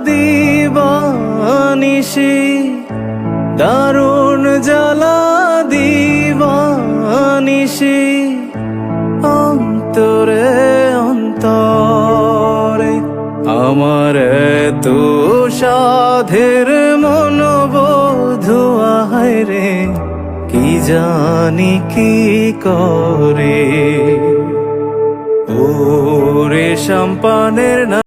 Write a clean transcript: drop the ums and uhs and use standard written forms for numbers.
দিবানিশি, দারুণ জ্বালা দিবানিশি, অন্তরে অন্তরে আমার এত সাধের মনোবধু আহারে, কি জানি কি করে ওরে সম্পানের